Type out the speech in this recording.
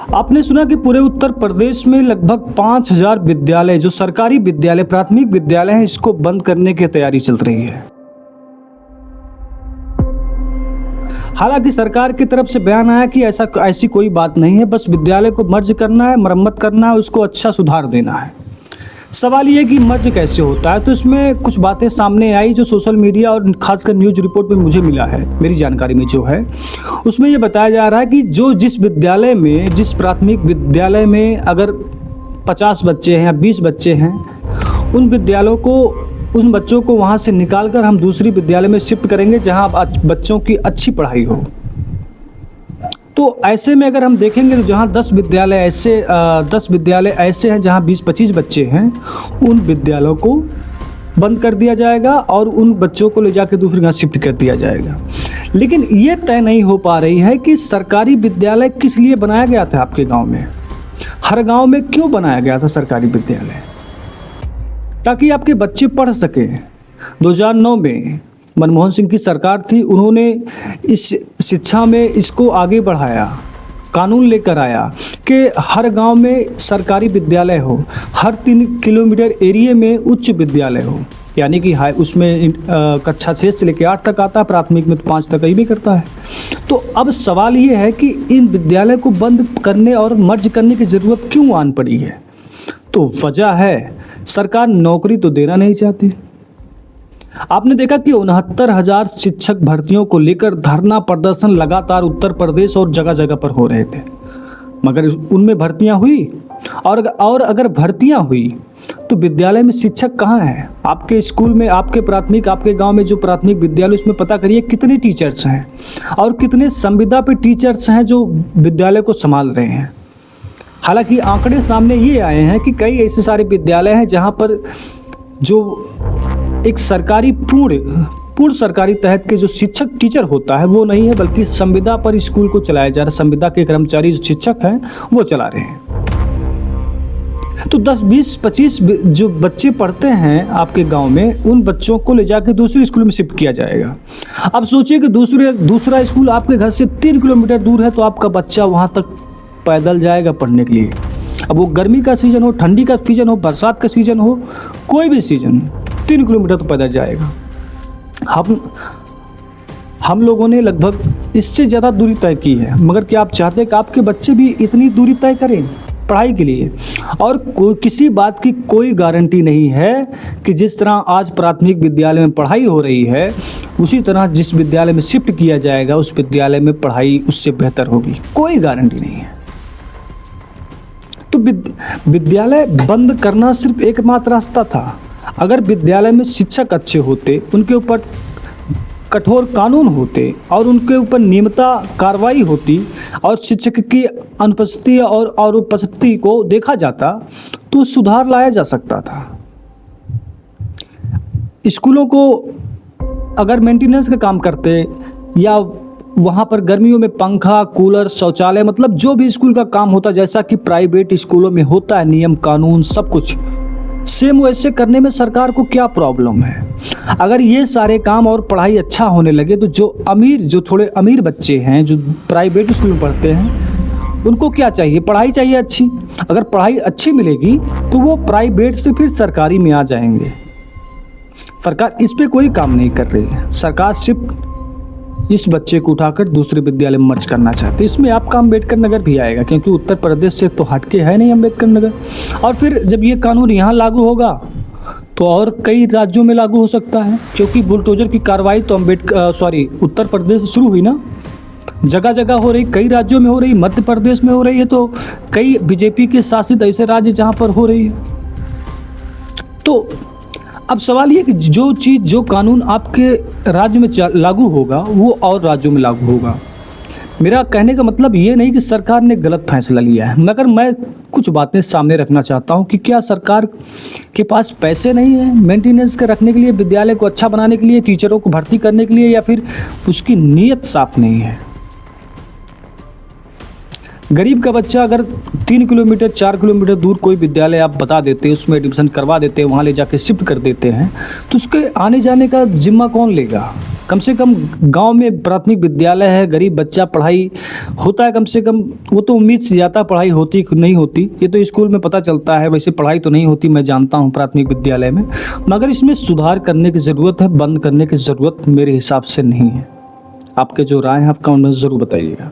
आपने सुना कि पूरे उत्तर प्रदेश में लगभग 5,000 विद्यालय जो सरकारी विद्यालय प्राथमिक विद्यालय हैं इसको बंद करने की तैयारी चल रही है। हालांकि सरकार की तरफ से बयान आया कि ऐसी कोई बात नहीं है, बस विद्यालय को मर्ज करना है, मरम्मत करना है, उसको अच्छा सुधार देना है। सवाल ये कि मर्ज कैसे होता है, तो इसमें कुछ बातें सामने आई जो सोशल मीडिया और खासकर न्यूज़ रिपोर्ट में मुझे मिला है, मेरी जानकारी में जो है उसमें ये बताया जा रहा है कि जिस प्राथमिक विद्यालय में अगर 50 बच्चे हैं या 20 बच्चे हैं, उन बच्चों को वहाँ से निकालकर हम दूसरी विद्यालय में शिफ्ट करेंगे जहाँ बच्चों की अच्छी पढ़ाई हो। तो ऐसे में अगर हम देखेंगे तो जहाँ 10 विद्यालय ऐसे हैं जहाँ 20-25 बच्चे हैं, उन विद्यालयों को बंद कर दिया जाएगा और उन बच्चों को ले जाकर दूसरी जगह शिफ्ट कर दिया जाएगा। लेकिन ये तय नहीं हो पा रही है कि सरकारी विद्यालय किस लिए बनाया गया था आपके गांव में। हर गांव में क्यों बनाया गया था सरकारी विद्यालय? ताकि आपके बच्चे पढ़ सकें। 2009 में मनमोहन सिंह की सरकार थी, उन्होंने इस शिक्षा में इसको आगे बढ़ाया, कानून लेकर आया कि हर गांव में सरकारी विद्यालय हो, हर 3 किलोमीटर एरिया में उच्च विद्यालय हो, यानी कि उसमें कक्षा 6 से लेकर 8 तक आता है, प्राथमिक में तो 5 तक ही भी करता है। तो अब सवाल ये है कि इन विद्यालय को बंद करने और मर्ज करने की ज़रूरत क्यों आन पड़ी है? तो वजह है सरकार नौकरी तो देना नहीं चाहती। आपने देखा कि 69,000 शिक्षक भर्तियों को लेकर धरना प्रदर्शन लगातार उत्तर प्रदेश और जगह जगह पर हो रहे थे, मगर उनमें भर्तियां हुई और अगर भर्तियां हुई तो विद्यालय में शिक्षक कहाँ हैं? आपके स्कूल में, आपके गांव में जो प्राथमिक विद्यालय, उसमें पता करिए कितने टीचर्स हैं और कितने संविदा पे टीचर्स हैं जो विद्यालय को संभाल रहे हैं। हालांकि आंकड़े सामने ये आए हैं कि कई ऐसे सारे विद्यालय हैं जहां पर जो एक पूर्ण सरकारी तहत के जो शिक्षक टीचर होता है वो नहीं है, बल्कि संविदा पर स्कूल को चलाया जा रहा है। संविदा के कर्मचारी जो शिक्षक हैं वो चला रहे हैं। तो 10, 20, 25 जो बच्चे पढ़ते हैं आपके गांव में, उन बच्चों को ले जाकर दूसरे स्कूल में शिफ्ट किया जाएगा। अब सोचिए कि दूसरा स्कूल आपके घर से 3 किलोमीटर दूर है, तो आपका बच्चा वहां तक पैदल जाएगा पढ़ने के लिए। अब वो गर्मी का सीज़न हो, ठंडी का सीज़न हो, बरसात का सीज़न हो, कोई भी सीज़न हो, 3 किलोमीटर तो पैदल जाएगा। हम लोगों ने लगभग इससे ज़्यादा दूरी तय की है, मगर क्या आप चाहते हैं कि आपके बच्चे भी इतनी दूरी तय करें पढ़ाई के लिए? और किसी बात की कोई गारंटी नहीं है कि जिस तरह आज प्राथमिक विद्यालय में पढ़ाई हो रही है, उसी तरह जिस विद्यालय में शिफ्ट किया जाएगा उस विद्यालय में पढ़ाई उससे बेहतर होगी। कोई गारंटी नहीं है। तो विद्यालय बंद करना सिर्फ एकमात्र रास्ता था। अगर विद्यालय में शिक्षक अच्छे होते, उनके ऊपर कठोर कानून होते और उनके ऊपर नियमित कार्रवाई होती और शिक्षक की अनुपस्थिति और उपस्थिति को देखा जाता तो सुधार लाया जा सकता था। स्कूलों को अगर मेंटेनेंस का काम करते या वहाँ पर गर्मियों में पंखा, कूलर, शौचालय, मतलब जो भी स्कूल का काम होता जैसा कि प्राइवेट स्कूलों में होता है, नियम कानून सब कुछ सेम वैसे करने में सरकार को क्या प्रॉब्लम है? अगर ये सारे काम और पढ़ाई अच्छा होने लगे तो जो थोड़े अमीर बच्चे हैं जो प्राइवेट स्कूल में पढ़ते हैं, उनको क्या चाहिए? पढ़ाई चाहिए अच्छी। अगर पढ़ाई अच्छी मिलेगी तो वो प्राइवेट से फिर सरकारी में आ जाएंगे। सरकार इस पे कोई काम नहीं कर रही है। सरकार सिर्फ इस बच्चे को उठाकर दूसरे विद्यालय में मर्ज करना चाहते हैं। इसमें आपका अम्बेडकर नगर भी आएगा, क्योंकि उत्तर प्रदेश से तो हटके है नहीं अम्बेडकर नगर। और फिर जब ये कानून यहाँ लागू होगा तो और कई राज्यों में लागू हो सकता है, क्योंकि बुलडोजर की कार्रवाई तो उत्तर प्रदेश से शुरू हुई ना, जगह जगह हो रही, कई राज्यों में हो रही, मध्य प्रदेश में हो रही है, तो कई बीजेपी के शासित ऐसे राज्य जहाँ पर हो रही है। तो अब सवाल ये कि जो कानून आपके राज्य में लागू होगा वो और राज्यों में लागू होगा। मेरा कहने का मतलब ये नहीं कि सरकार ने गलत फैसला लिया है, मगर मैं कुछ बातें सामने रखना चाहता हूँ कि क्या सरकार के पास पैसे नहीं है मेंटेनेंस के रखने के लिए, विद्यालय को अच्छा बनाने के लिए, टीचरों को भर्ती करने के लिए, या फिर उसकी नीयत साफ नहीं है? गरीब का बच्चा अगर 3 किलोमीटर 4 किलोमीटर दूर कोई विद्यालय आप बता देते हैं, उसमें एडमिशन करवा देते हैं, वहाँ ले जाके शिफ्ट कर देते हैं, तो उसके आने जाने का जिम्मा कौन लेगा? कम से कम गांव में प्राथमिक विद्यालय है, गरीब बच्चा पढ़ाई होता है, कम से कम वो तो उम्मीद से जाता पढ़ाई होती नहीं होती, ये तो स्कूल में पता चलता है, वैसे पढ़ाई तो नहीं होती, मैं जानता हूँ प्राथमिक विद्यालय में। मगर इसमें सुधार करने की ज़रूरत है, बंद करने की ज़रूरत मेरे हिसाब से नहीं है। आपके जो राय है आप कमेंट में ज़रूर बताइएगा।